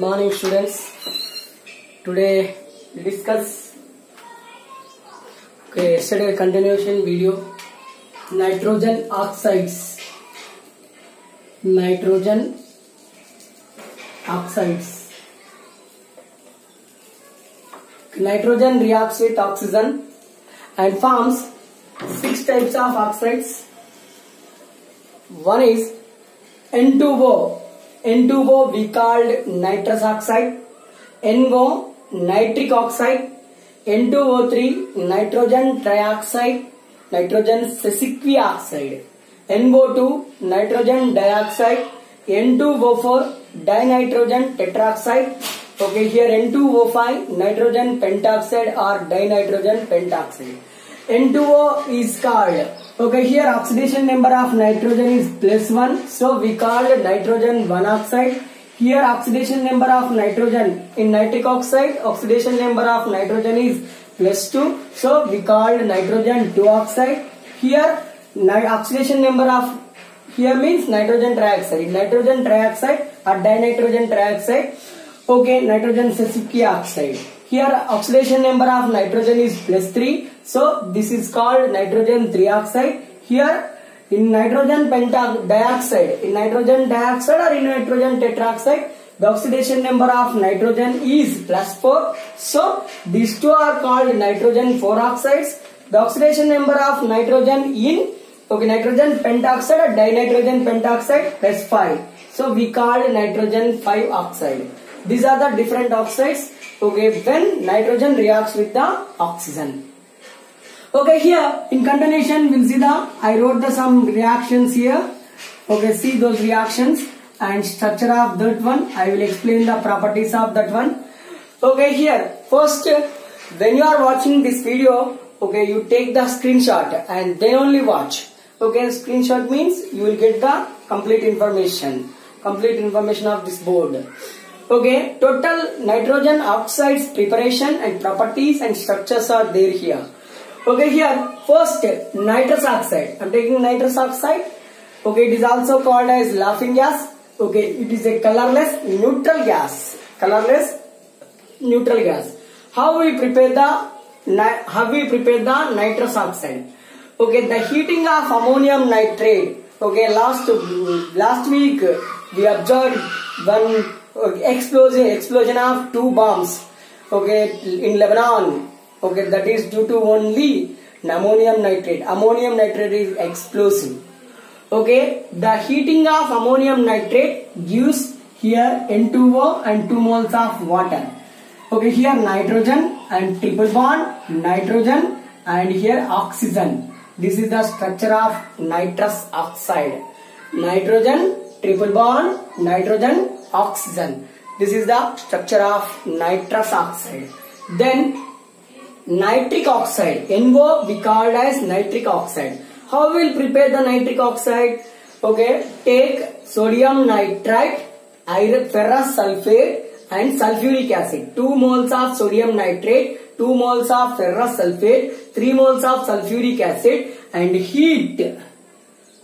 morning, students. Today we discuss yesterday continuation video nitrogen oxides. Nitrogen Nitrogen reacts with oxygen and forms 6 types of oxides. One is N2O. N2O we called nitrous oxide. NO nitric oxide. N2O3 nitrogen trioxide, nitrogen sesquioxide. NO2 nitrogen dioxide. N2O4 dinitrogen tetroxide. Okay, here N2O5 nitrogen pentoxide or dinitrogen pentoxide. N2O is called, okay, here oxidation number of nitrogen is +1, so we called nitrogen 1 oxide. Here oxidation number of nitrogen in nitric oxide, oxidation number of nitrogen is +2, so we called nitrogen 2 oxide. Here oxidation number of, here means nitrogen trioxide. Nitrogen trioxide or dinitrogen trioxide, okay, nitrogen sesquioxide. Here oxidation number of nitrogen is +3, so this is called nitrogen 3 oxide. Here in nitrogen dioxide, in nitrogen dioxide or in nitrogen tetroxide, the oxidation number of nitrogen is +4, so these two are called nitrogen 4 oxides. The oxidation number of nitrogen in, okay, nitrogen pentoxide or dinitrogen pentoxide +5, so we called nitrogen 5 oxide. These are the different oxides, okay, when nitrogen reacts with the oxygen. Okay, here in continuation we'll see I wrote some reactions here. Okay, see those reactions and structure of that one. I will explain the properties of that one. Okay, here first when you are watching this video, okay, you take the screenshot and then only watch. Okay, screenshot means you will get the complete information of this board. Okay, total nitrogen oxides preparation and properties and structures are there here. Okay, here first nitrous oxide. I am taking nitrous oxide. Okay, it is also called as laughing gas. Okay, it is a colorless neutral gas. How we prepare the nitrous oxide? Okay, the heating of ammonium nitrate. Okay, last week we observed one explosion of 2 bombs. Okay, in Lebanon. Okay, that is due to only ammonium nitrate. Ammonium nitrate is explosive. Okay, the heating of ammonium nitrate gives here N2O and 2 moles of water. Okay, here nitrogen and triple bond nitrogen and here oxygen. This is the structure of nitrous oxide. Nitrogen, triple bond, nitrogen, oxygen. This is the structure of nitrous oxide. Then nitric oxide, NO we called as nitric oxide. How we will prepare the nitric oxide? Okay, take sodium nitrite, ferrous sulfate and sulfuric acid. 2 moles of sodium nitrate, 2 moles of ferrous sulfate, 3 moles of sulfuric acid and heat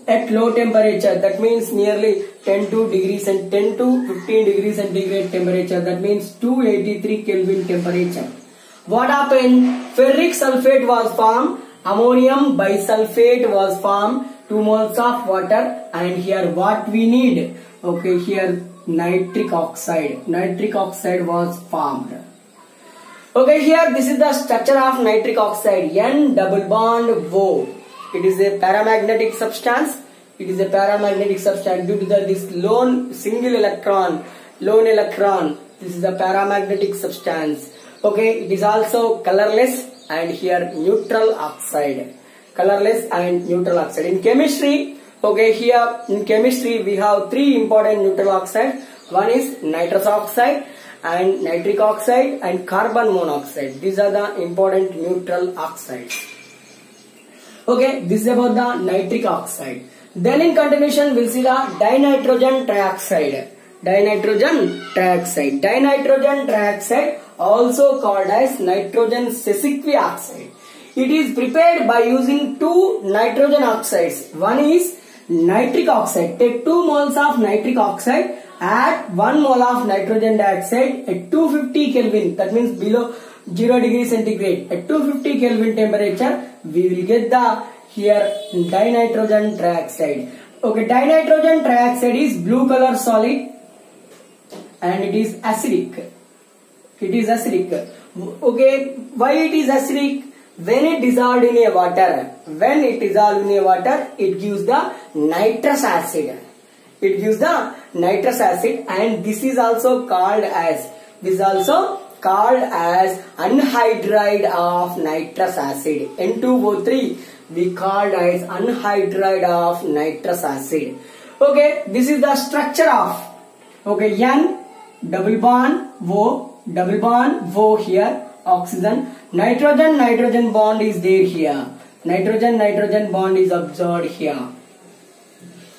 at low temperature. That means nearly 10 to 15 degrees centigrade temperature. That means 283 Kelvin temperature. What happened? Ferric sulfate was formed, ammonium bisulfate was formed, 2 moles of water, and here what we need? Okay, here nitric oxide. Nitric oxide was formed. Okay, here this is the structure of nitric oxide. N double bond O. It is a paramagnetic substance. Due to this lone electron. This is a paramagnetic substance. Okay, it is also colorless and here neutral oxide. In chemistry, okay, here in chemistry we have 3 important neutral oxides. One is nitrous oxide and nitric oxide and carbon monoxide. These are the important neutral oxides. Okay, this is about the nitric oxide. Then in continuation we'll see the dinitrogen trioxide. Dinitrogen trioxide also called as nitrogen sesquioxide. It is prepared by using 2 nitrogen oxides. One is nitric oxide. Take 2 moles of nitric oxide At 1 mole of nitrogen dioxide at 250 Kelvin, that means below 0 degree centigrade, at 250 Kelvin temperature, we will get the here dinitrogen trioxide. Okay, dinitrogen trioxide is blue color solid and it is acidic. It is acidic. Okay, why it is acidic? When it dissolved in a water, it gives the nitrous acid. It gives the nitrous acid, and this is also called as anhydride of nitrous acid. N2O3 we called as anhydride of nitrous acid. Okay, this is the structure of N double bond O here, oxygen, nitrogen bond is there here, nitrogen bond is observed here.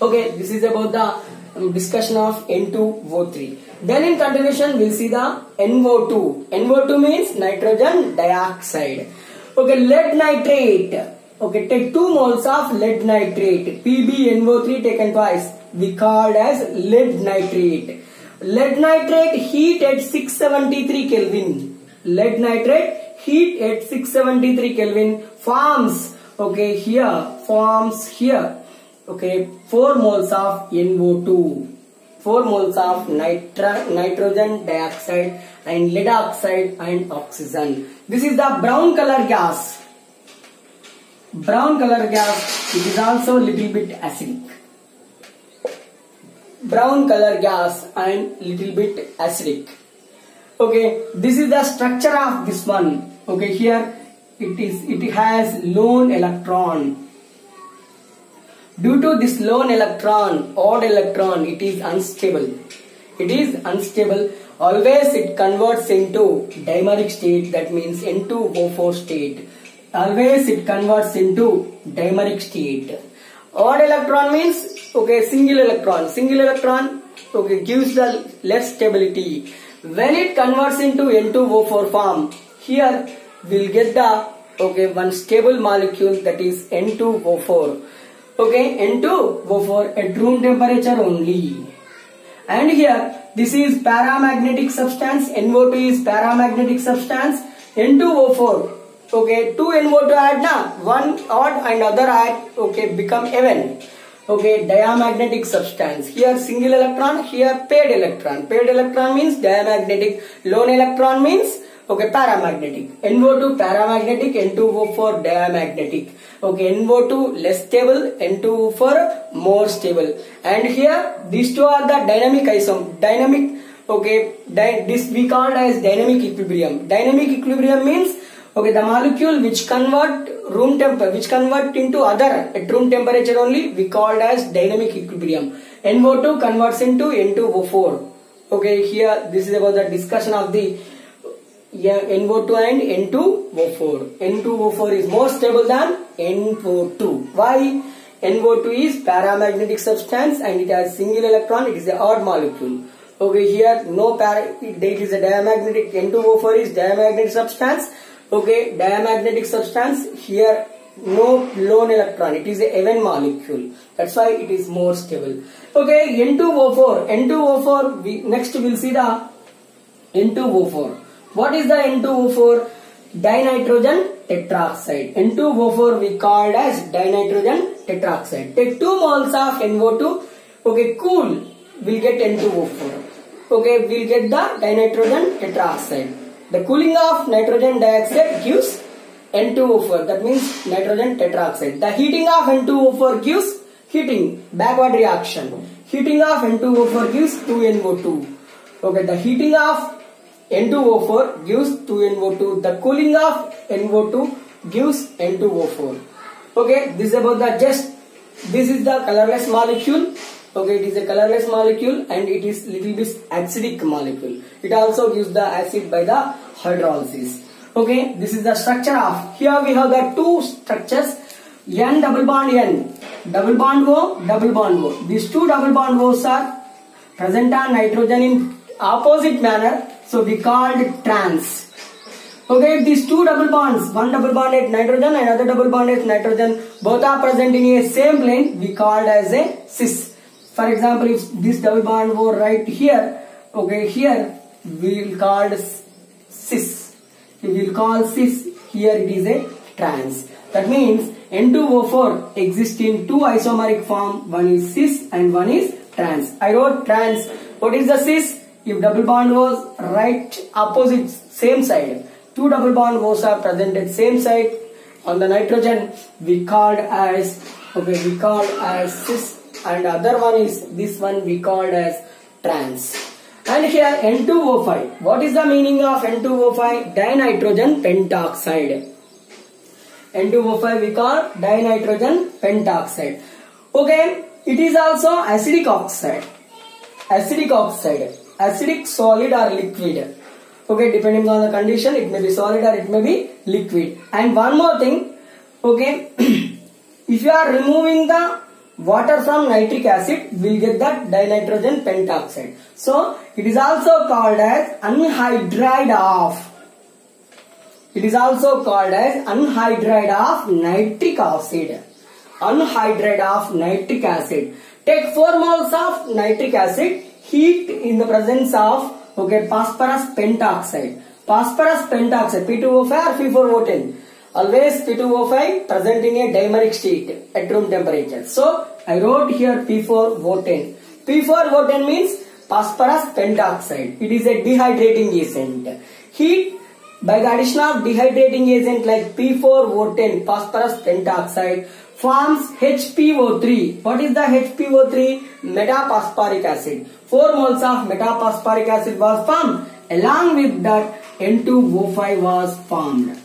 Okay, this is about the discussion of N2O3. Then in continuation we'll see the NO2. NO2 means nitrogen dioxide. Okay, lead nitrate. Okay, take 2 moles of lead nitrate. PbNO3 taken twice, we called as lead nitrate. Lead nitrate heat at 673 Kelvin. Lead nitrate heat at 673 Kelvin forms, okay, 4 moles of NO2, 4 moles of nitrogen dioxide and lead oxide and oxygen. This is the brown color gas. Brown color gas, it is also little bit acidic. Brown color gas and little bit acidic. Okay, this is the structure of this one. Okay, here it has lone electron. Due to this lone electron, odd electron, it is unstable. It is unstable. Always it converts into dimeric state, that means N2O4 state. Always it converts into dimeric state. Odd electron means single electron gives the less stability. When it converts into N2O4 form, here we'll get the one stable molecule, that is N2O4. N2O4 at room temperature only. And here this is paramagnetic substance. NO2 is paramagnetic substance. N2O4. 2 NO2 add na, one odd and other add become even. Diamagnetic substance. Here single electron, here paired electron. Paired electron means diamagnetic. Lone electron means paramagnetic. NO2 paramagnetic, N2O4 diamagnetic. NO2 less stable, N2O4 more stable. And here these two are the dynamic isom. Dynamic. This we called as dynamic equilibrium. Dynamic equilibrium means the molecule which convert into other at room temperature only, we called as dynamic equilibrium. NO2 converts into N2O4. Here this is about the discussion of the NO2 and N2O4. N2O4 is more stable than NO2. Why? NO2 is paramagnetic substance and it has single electron. It is an odd molecule. Here it is a diamagnetic. N2O4 is diamagnetic substance. Diamagnetic substance. Here no lone electron. It is a even molecule. That's why it is more stable. N2O4. N2O4. Next we will see the N2O4. What is the N2O4? Dinitrogen tetroxide. N2O4 we called as dinitrogen tetroxide. Take 2 moles of NO2. Cool. We'll get N2O4. We'll get the dinitrogen tetroxide. The cooling of nitrogen dioxide gives N2O4. That means nitrogen tetroxide. The heating of N2O4 gives backward reaction. Heating of N2O4 gives 2NO2. The heating of N2O4 gives 2NO2. The cooling of NO2 gives N2O4. This is about this is the colorless molecule. It is a colorless molecule and it is little bit acidic molecule. It also gives the acid by the hydrolysis. This is the structure of. Here we have the two structures. N double bond N, double bond O, double bond O. These two double bond O's are present on nitrogen in opposite manner. So we called trans. These two double bonds, one double bond at nitrogen and other double bond at nitrogen, both are present in a same plane. We called as a cis. For example, if this double bond were right here, okay, here we will call cis. We will call cis. Here it is a trans. That means N2O4 exists in two isomeric form. One is cis and one is trans. I wrote trans. What is the cis? If double bond was right opposite same side, two double bond was are present at same side on the nitrogen, we called as cis, and other one is this one we called as trans. And here N2O5. What is the meaning of N2O5? Dinitrogen pentoxide. N2O5 we call dinitrogen pentoxide. Okay, it is also acidic oxide. Acidic oxide. Acidic solid or liquid. Okay, depending on the condition, it may be solid or it may be liquid. And one more thing, okay, if you are removing the water from nitric acid, we will get that dinitrogen pentoxide. So, it is also called as anhydride of. It is also called as anhydride of nitric acid. Anhydride of nitric acid. Take 4 moles of nitric acid, heat in the presence of phosphorus pentoxide. Phosphorus pentoxide, P2O5 or P4O10. Always P2O5 present in a dimeric state at room temperature. So, I wrote here P4O10. P4O10 means phosphorus pentoxide. It is a dehydrating agent. Heat by the addition of dehydrating agent like P4O10, phosphorus pentoxide, forms HPO3. What is the HPO3? Metaphosphoric acid. 4 moles of metaphosphoric acid was formed. Along with that, N2O5 was formed.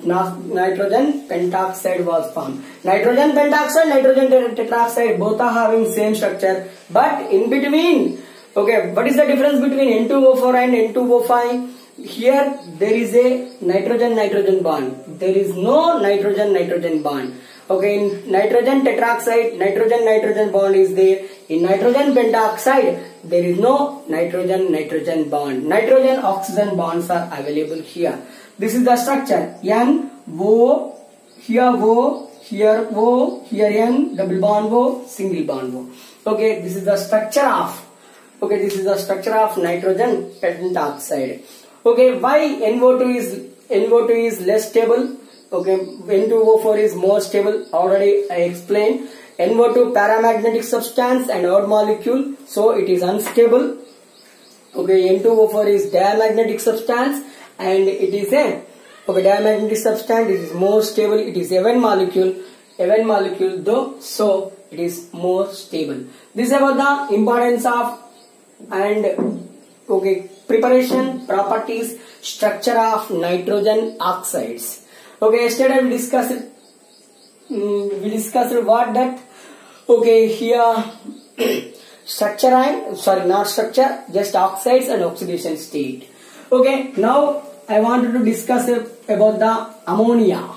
Nitrogen pentoxide was formed. Nitrogen pentoxide, nitrogen tetroxide, both are having same structure. But in between, okay, what is the difference between N2O4 and N2O5? Here there is a nitrogen-nitrogen bond. There is no nitrogen-nitrogen bond. Okay, in nitrogen tetroxide, nitrogen-nitrogen bond is there. In nitrogen pentoxide, there is no nitrogen-nitrogen bond. Nitrogen-oxygen bonds are available here. This is the structure. N, O, here O, here O, here N, double bond O, single bond O. Okay, this is the structure of. Okay, this is the structure of nitrogen pentoxide. Okay, why NO2 is less stable? Okay, N2O4 is more stable. Already I explained. NO2 paramagnetic substance and odd molecule, so it is unstable. Okay, N2O4 is diamagnetic substance and it is a diamagnetic substance. It is more stable. It is even molecule though, so it is more stable. This is about the importance of and preparation, properties, structure of nitrogen oxides. Okay, yesterday we discussed what that. Okay, here structure and not structure, just oxides and oxidation state. Okay, now I wanted to discuss about the ammonia.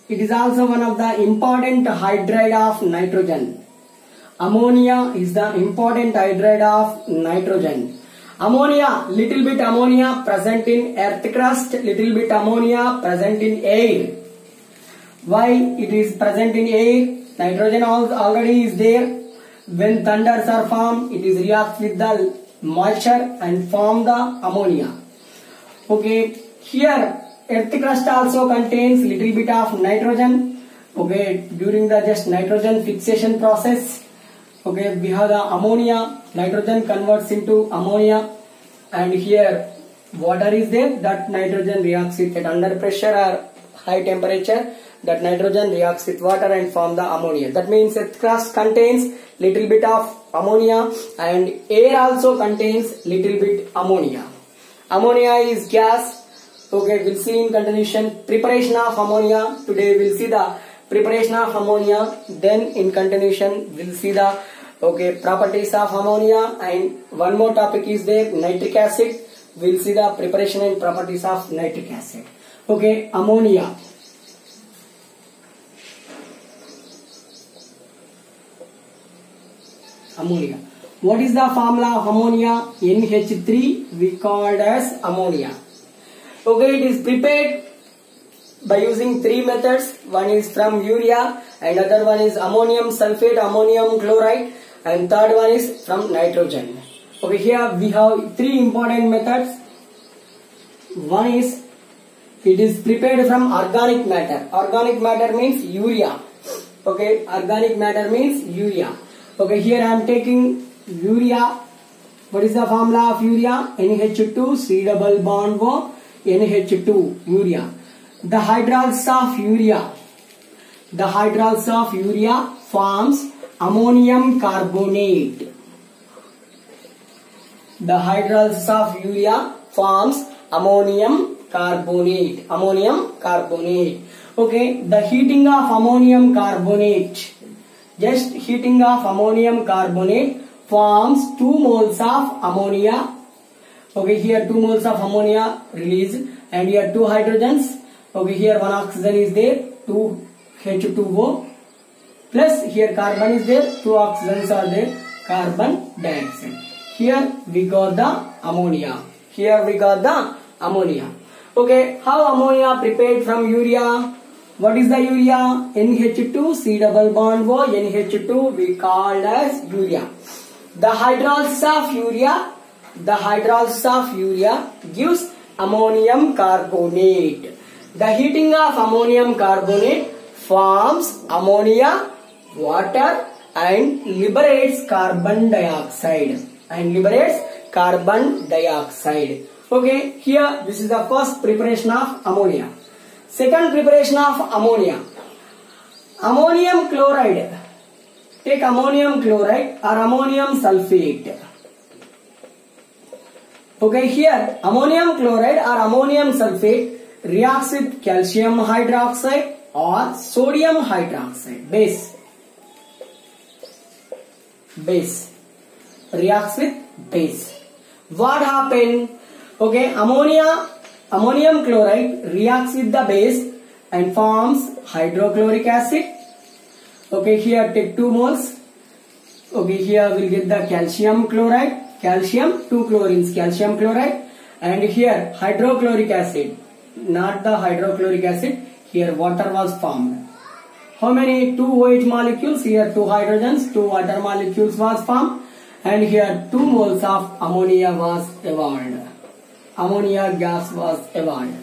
It is also one of the important hydride of nitrogen. Ammonia is the important hydride of nitrogen. Ammonia, little bit ammonia present in earth crust, little bit ammonia present in air. Why it is present in air? Nitrogen already is there. When thunders are formed, it is react with the moisture and form the ammonia. Okay, here earth crust also contains little bit of nitrogen. Okay, during the just nitrogen fixation process. Okay, we have the ammonia, nitrogen converts into ammonia, and here water is there, that nitrogen reacts with it under pressure or high temperature, that nitrogen reacts with water and form the ammonia. That means earth crust contains little bit of ammonia and air also contains little bit ammonia. Ammonia is gas. Okay, we'll see in continuation preparation of ammonia. Today we'll see the preparation of ammonia, then in continuation we'll see the properties of ammonia, and one more topic is there, nitric acid. We'll see the preparation and properties of nitric acid. Okay, ammonia. Ammonia. What is the formula of ammonia? NH3 we called as ammonia. Okay, it is prepared by using 3 methods. One is from urea and other one is ammonium sulfate, ammonium chloride. and third one is from nitrogen. Okay, here we have three important methods. One is it is prepared from organic matter. Organic matter means urea. Okay, organic matter means urea. Okay, here I am taking urea. What is the formula of urea? NH2 C double bond O NH2 urea. The hydrolysis of urea forms ammonium carbonate. The hydrolysis of urea forms ammonium carbonate. Okay, the heating of ammonium carbonate, just heating of ammonium carbonate forms 2 moles of ammonia. Okay, here 2 moles of ammonia released, and here 2 hydrogens. Okay, here 1 oxygen is there, 2 H2O, plus here carbon is there, 2 oxygens are there, carbon dioxide. Here we got the ammonia. Okay, how ammonia prepared from urea? What is the urea? NH2 C double bond O NH2 we called as urea. The hydrolysis of urea gives ammonium carbonate. The heating of ammonium carbonate forms ammonia, water, and liberates carbon dioxide. Okay, here this is the first preparation of ammonia. Second preparation of ammonia. Ammonium chloride. Take ammonium chloride or ammonium sulfate. Okay, here ammonium chloride or ammonium sulfate reacts with calcium hydroxide or sodium hydroxide. Base. Reacts with base. What happened? Okay, ammonium chloride reacts with the base and forms hydrochloric acid. Okay, here take 2 moles. Okay, here we'll get the calcium chloride, calcium, 2 chlorines, calcium chloride, and here hydrochloric acid, not the hydrochloric acid, here water was formed. How many? 2 OH molecules, here 2 hydrogens, 2 water molecules was formed, and here 2 moles of ammonia was evolved. Ammonia gas was evolved.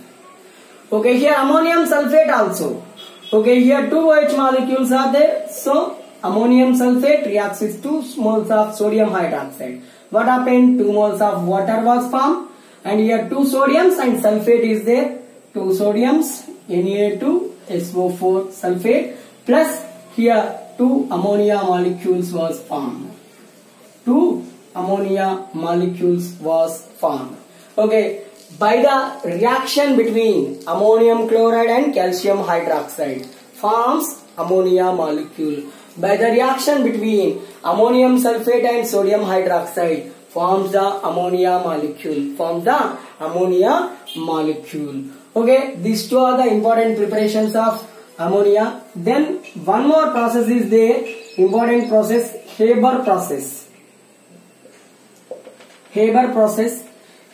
Okay, here ammonium sulfate also. Okay, here 2 OH molecules are there. So, ammonium sulfate reacts with 2 moles of sodium hydroxide. What happened? 2 moles of water was formed. And here 2 sodiums and sulfate is there. 2 sodiums, Na2SO4 sulfate. Plus here 2 ammonia molecules was formed. 2 ammonia molecules was formed. Okay. By the reaction between ammonium chloride and calcium hydroxide forms ammonia molecule. By the reaction between ammonium sulfate and sodium hydroxide forms the ammonia molecule. Okay, these two are the important preparations of ammonia. Then one more process is there, important process, Haber process.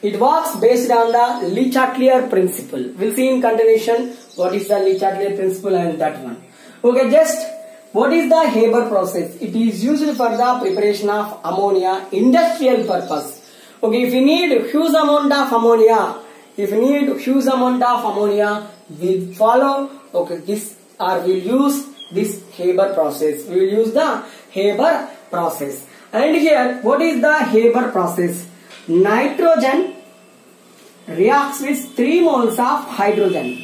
It works based on the Le Chatelier principle. We'll see in continuation what is the Le Chatelier principle and that one. Okay, just what is the Haber process? It is used for the preparation of ammonia industrial purpose. Okay, if you need huge amount of ammonia, we follow this or we'll use this Haber process. We will use the Haber process. And here, what is the Haber process? Nitrogen reacts with 3 moles of hydrogen.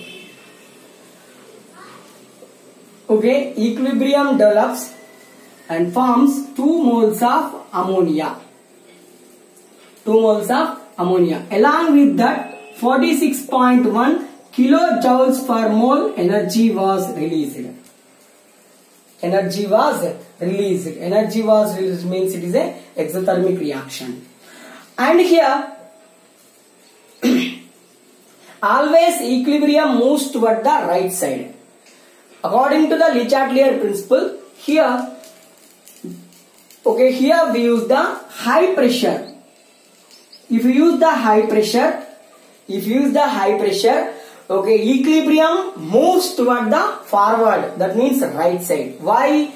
Okay, equilibrium develops and forms 2 moles of ammonia. Along with that, 46.1 kilojoules per mole energy was released. Energy was released means it is a exothermic reaction. And here, always equilibrium moves toward the right side. According to the Le Chatelier principle, here we use the high pressure. If you use the high pressure, equilibrium moves toward the forward. That means right side. Why?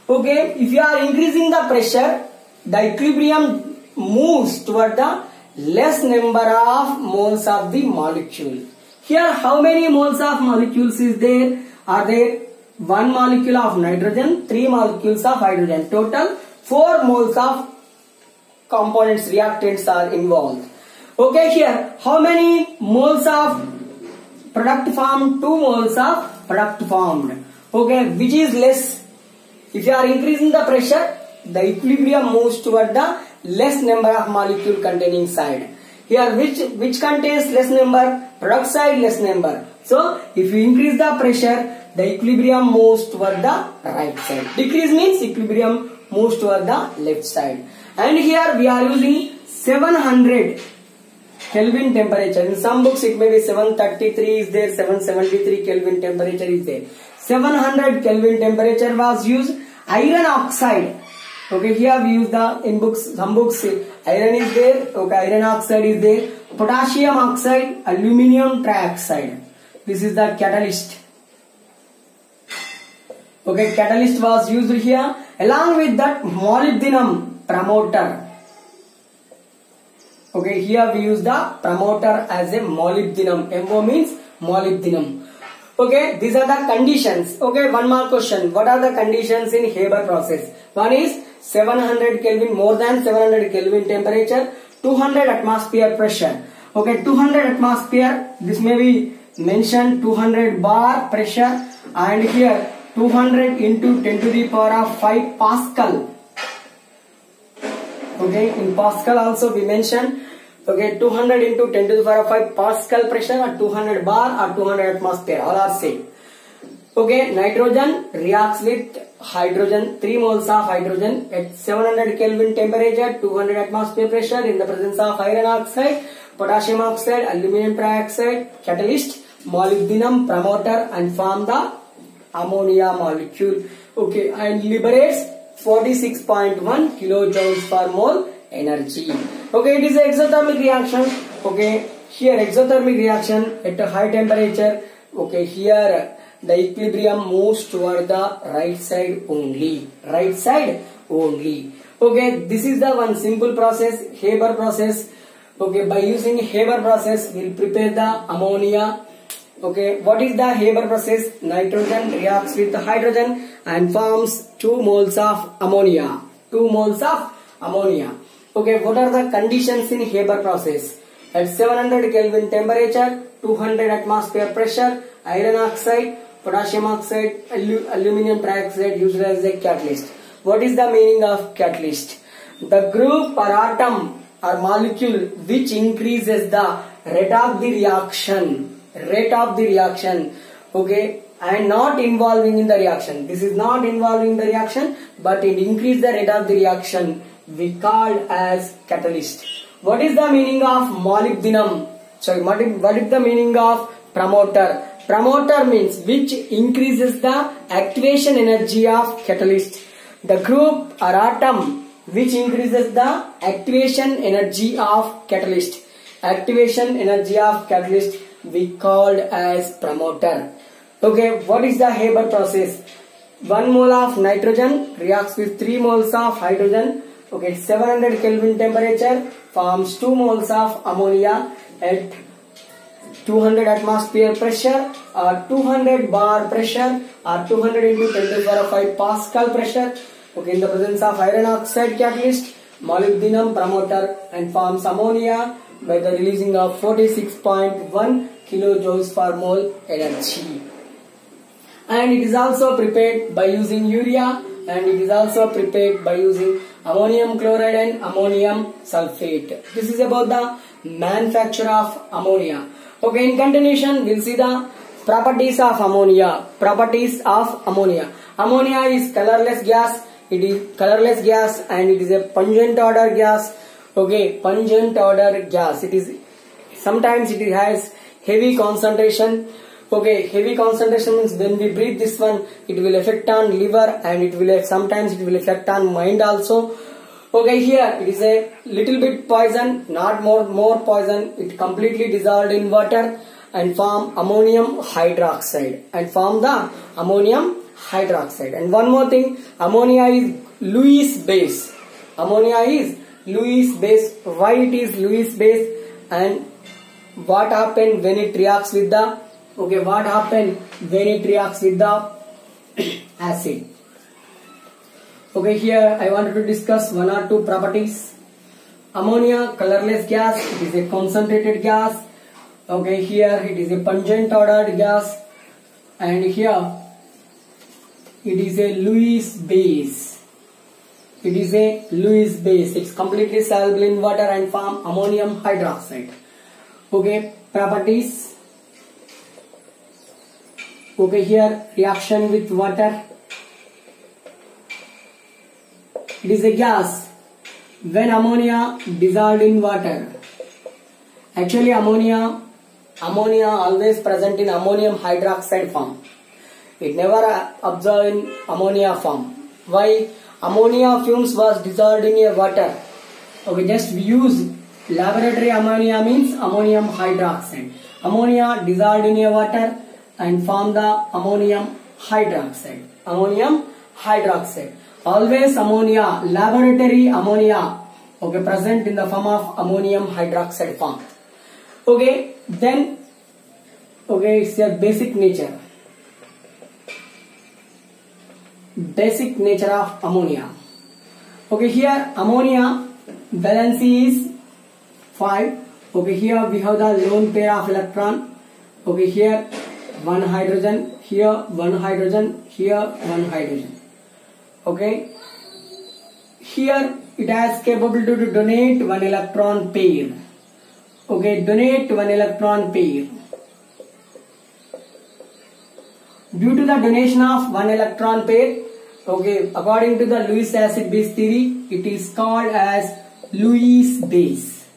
Okay, if you are increasing the pressure, the equilibrium moves toward the less number of moles of the molecule. Here, how many moles of molecules is there? Are there 1 molecule of nitrogen, 3 molecules of hydrogen. Total 4 moles of components, reactants are involved. Okay, here, how many moles of product formed? 2 moles of product formed. Okay, which is less? If you are increasing the pressure, the equilibrium moves toward the less number of molecule containing side. Here, which contains less number? Product side less number. So, if you increase the pressure, the equilibrium moves toward the right side. Decrease means equilibrium moves toward the left side. And here we are using 700 Kelvin temperature. In some books it may be 733 is there, 773 Kelvin temperature is there. 700 Kelvin temperature was used. Iron oxide. Okay, here we use the, in books, some books iron is there, okay, iron oxide is there, potassium oxide, aluminium trioxide. This is the catalyst. Okay, catalyst was used here. Along with that, molybdenum promoter. Okay, here we use the promoter as a molybdenum. MO means molybdenum. Okay, these are the conditions. Okay, one more question. What are the conditions in Haber process? One is 700 Kelvin, more than 700 Kelvin temperature, 200 atmosphere pressure. Okay, 200 atmosphere, this may be mentioned 200 bar pressure, and here 200 into 10 to the power of 5 Pascal. Okay, in Pascal also we mentioned. Okay, 200 into 10 to the power of 5 Pascal pressure, or 200 bar or 200 atmosphere, all are same. Okay, nitrogen reacts with hydrogen, 3 moles of hydrogen at 700 Kelvin temperature, 200 atmosphere pressure in the presence of iron oxide, potassium oxide, aluminium trioxide, catalyst, molybdenum promoter, and form the ammonia molecule. Okay, and liberates 46.1 kilojoules per mole energy. Okay, it is an exothermic reaction. Okay, here exothermic reaction at a high temperature. Okay, here the equilibrium moves toward the right side only. Right side only. Okay, this is the one simple process, Haber process. Okay, by using Haber process, we will prepare the ammonia. Okay, what is the Haber process? Nitrogen reacts with hydrogen and forms 2 moles of ammonia. 2 moles of ammonia. Okay, what are the conditions in Haber process? At 700 Kelvin temperature, 200 atmosphere pressure, iron oxide, potassium oxide, aluminium trioxide used as a catalyst. What is the meaning of catalyst? The group or atom or molecule which increases the rate of the reaction. Rate of the reaction. Okay, and not involving in the reaction. This is not involving the reaction, but it increases the rate of the reaction. We called as catalyst. What is the meaning of molybdenum? Sorry, what is the meaning of promoter? Promoter means which increases the activation energy of catalyst. The group or atom which increases the activation energy of catalyst. Activation energy of catalyst we called as promoter. Okay, what is the Haber process? 1 mole of nitrogen reacts with 3 moles of hydrogen. Okay, 700 Kelvin temperature forms 2 moles of ammonia at 200 atmosphere pressure or 200 bar pressure or 200 into 10 to the power of 5 Pascal pressure. Okay, in the presence of iron oxide catalyst, molybdenum promoter, and forms ammonia by the releasing of 46.1 kilojoules per mole energy. And it is also prepared by using urea, and it is also prepared by using ammonium chloride and ammonium sulfate. This is about the manufacture of ammonia. Okay, in continuation we will see the properties of ammonia. Properties of ammonia. Ammonia is colorless gas. It is colorless gas and it is a pungent odor gas. Okay, pungent odor gas. It is sometimes it has heavy concentration. Okay, heavy concentration means when we breathe this one, it will affect on liver and it will sometimes it will affect on mind also. Okay, here it is a little bit poison, not more poison. It completely dissolved in water and form ammonium hydroxide and form the ammonium hydroxide. And one more thing, ammonia is Lewis base. Ammonia is Lewis base. Why it is Lewis base? And what happen when it reacts with the acid? Okay, here I wanted to discuss one or two properties. Ammonia, colorless gas, it is a concentrated gas. Okay, here it is a pungent ordered gas, and here it is a Lewis base. It's completely soluble in water and form ammonium hydroxide. Okay, properties. Okay, here reaction with water. It is a gas when ammonia dissolved in water. Actually, ammonia always present in ammonium hydroxide form. It never absorbed in ammonia form. Why? Ammonia fumes was dissolved in a water. Okay, just we use laboratory ammonia means ammonium hydroxide. Ammonia dissolved in a water and form the ammonium hydroxide. Always ammonia, laboratory ammonia, okay, present in the form of ammonium hydroxide form. Okay, then, okay, it's a basic nature. Basic nature of ammonia. Okay, here ammonia valency is 5. Okay, here we have the lone pair of electron. Okay, here one hydrogen, here one hydrogen, here one hydrogen. Okay, here it has capable to donate one electron pair. Okay, donate one electron pair. Due to the donation of one electron pair, okay, according to the Lewis acid base theory, it is called as Lewis base.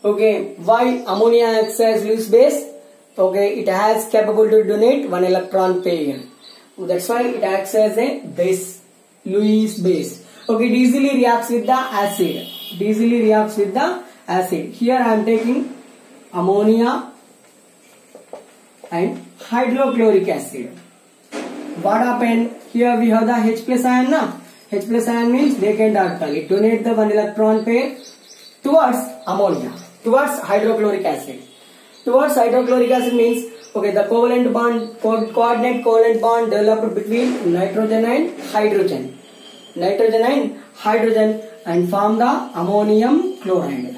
Okay, why ammonia acts as Lewis base? Okay, it has capable to donate one electron pair. That's why it acts as a base, Lewis base. Okay, it easily reacts with the acid. Here I am taking ammonia and hydrochloric acid. What happened? Here we have the H plus ion. H plus ion means vacant orbital. It donates the one electron pair towards ammonia, towards hydrochloric acid. Towards hydrochloric acid means, okay, the covalent bond, coordinate covalent bond developed between nitrogen and hydrogen. And form the ammonium chloride.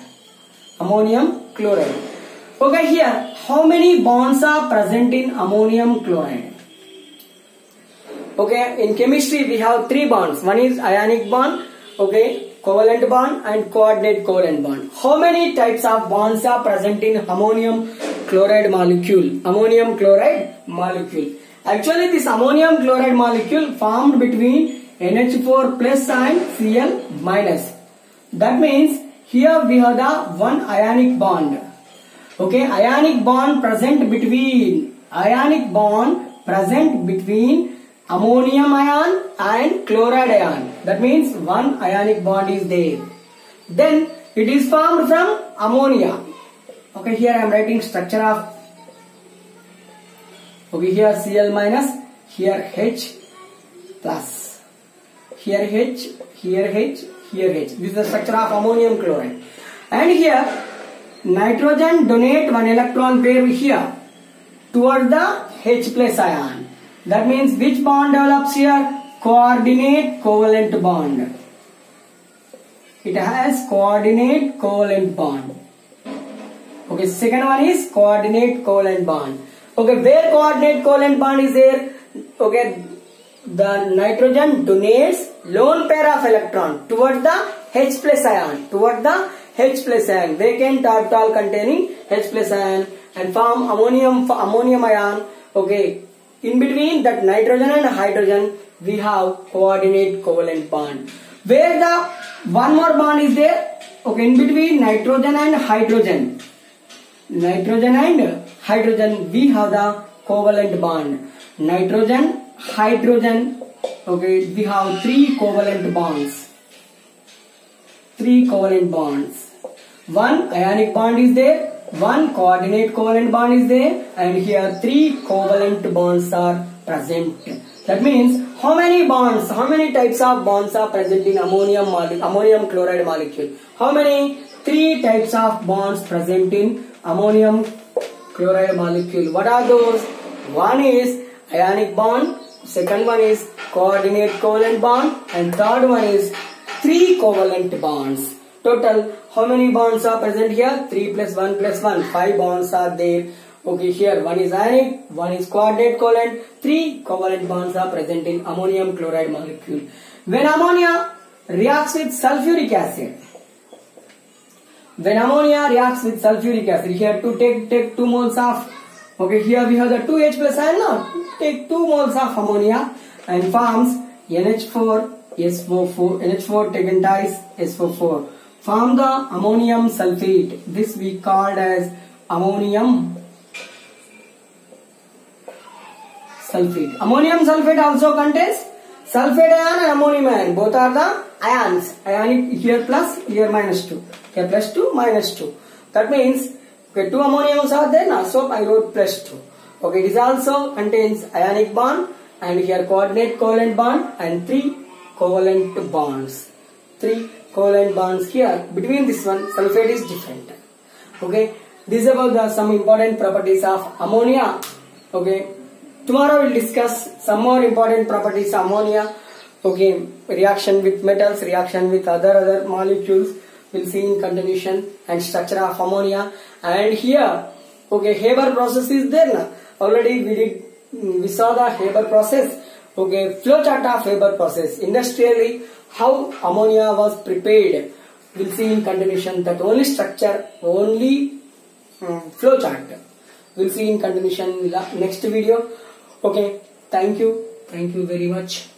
Okay, here how many bonds are present in ammonium chloride? Okay, in chemistry we have 3 bonds. One is ionic bond, okay, covalent bond and coordinate covalent bond. How many types of bonds are present in ammonium chloride molecule? Actually, this ammonium chloride molecule formed between NH4 plus and Cl minus. That means here we have the one ionic bond. Okay, ionic bond present between ammonium ion and chloride ion. That means one ionic bond is there. Then it is formed from ammonia. Okay, here I am writing structure of. Okay, here Cl minus, here H plus, here H, here H, here H. This is the structure of ammonium chloride. And here nitrogen donate one electron pair here towards the H plus ion. That means which bond develops here? Coordinate covalent bond. It has coordinate covalent bond. Okay, second one is coordinate covalent bond. Okay, where coordinate covalent bond is there? Okay, the nitrogen donates lone pair of electron towards the H plus ion. Vacant orbital containing H plus ion and form ammonium ion. Okay, in between that nitrogen and hydrogen we have coordinate covalent bond. Where the one more bond is there? Okay, in between nitrogen and hydrogen. We have the covalent bond. Nitrogen, hydrogen. Okay, we have 3 covalent bonds. One ionic bond is there. one coordinate covalent bond is there, and here 3 covalent bonds are present. That means how many bonds, how many types of bonds are present in ammonium chloride molecule? How many? 3 types of bonds present in ammonium chloride molecule. What are those? One is ionic bond, second one is coordinate covalent bond, and third one is 3 covalent bonds. Total, how many bonds are present here? 3 plus 1 plus 1. 5 bonds are there. Okay, here one is ionic, one is coordinate covalent, 3 covalent bonds are present in ammonium chloride molecule. When ammonia reacts with sulfuric acid, here to take 2 moles of, okay, here we have the 2H plus ion now. Take 2 moles of ammonia and forms NH4, SO4, NH4 taken twice, SO4. Form the ammonium sulfate. This we called as ammonium sulfate. Ammonium sulfate also contains sulfate ion and ammonium ion. Both are the ions. Ionic here plus, here minus 2. Here plus 2, minus 2. That means, okay, 2 ammoniums are there now, so I wrote plus 2. Okay, this also contains ionic bond, and here coordinate covalent bond, and 3 covalent bonds. 3 covalent bonds here. Between this one, sulfate is different. Okay, this is about some important properties of ammonia. Okay, tomorrow we'll discuss some more important properties of ammonia. Okay, reaction with metals, reaction with other molecules. We'll see in continuation, and structure of ammonia. And here, okay, Haber process is there now. Already we saw the Haber process. Okay, flow chart of Haber process. Industrially, how ammonia was prepared. We'll see in continuation. That only structure, only flow chart. We'll see in continuation in the next video. Okay, thank you very much.